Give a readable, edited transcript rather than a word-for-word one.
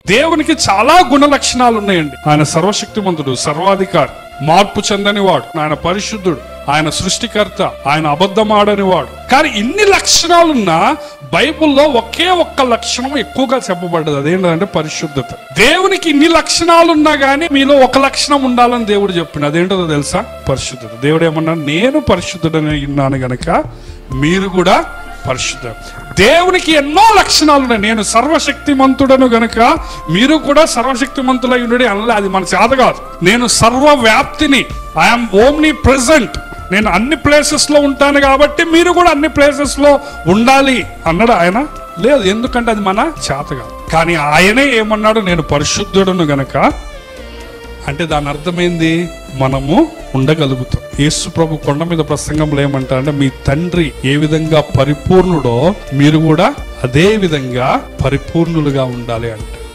దేవునికి చాలా గుణ లక్షణాలు ఉన్నాయండి. ఆయన సర్వశక్తిమంతుడు, సర్వాధికారి, మార్పు చెందని వాడు, ఆయన పరిశుద్ధుడు, ఆయన సృష్టికర్త, ఆయన అబద్ధమాడని వాడు. కానీ ఇన్ని లక్షణాలున్నా బైబుల్లో ఒకే ఒక్క లక్షణం ఎక్కువగా చెప్పబడ్డది. అదేంటంటే పరిశుద్ధత. దేవునికి ఇన్ని లక్షణాలున్నా గానీ మీలో ఒక లక్షణం ఉండాలని దేవుడు చెప్పిండు. అదేంటో తెలుసా? పరిశుద్ధత. దేవుడు ఏమన్నా, నేను పరిశుద్ధుడని విన్నాను గనక మీరు కూడా పరిశుద్ధ. దేవునికి ఎన్నో లక్షణాలు ఉన్నాయి. నేను సర్వశక్తిమంతుడను గనక మీరు కూడా సర్వశక్తిమంతులై ఉండి అనలే. అది మన చేత కాదు. నేను సర్వవ్యాప్తిని, ఐఎమ్ ఓమ్ని ప్రెజెంట్, నేను అన్ని ప్లేసెస్ లో ఉంటాను కాబట్టి మీరు కూడా అన్ని ప్లేసెస్ లో ఉండాలి అన్నాడు ఆయన? లేదు. ఎందుకంటే అది మన చేత కాదు. కానీ ఆయనే ఏమన్నాడు? నేను పరిశుద్ధుడను గనక. అంటే దాని అర్థమైంది, మనము ఉండగలుగుతాం. యేసు ప్రభు కొండ మీద ప్రసంగంలో ఏమంటారంటే, మీ తండ్రి ఏ విధంగా పరిపూర్ణుడో మీరు కూడా అదే విధంగా పరిపూర్ణులుగా ఉండాలి అంటే.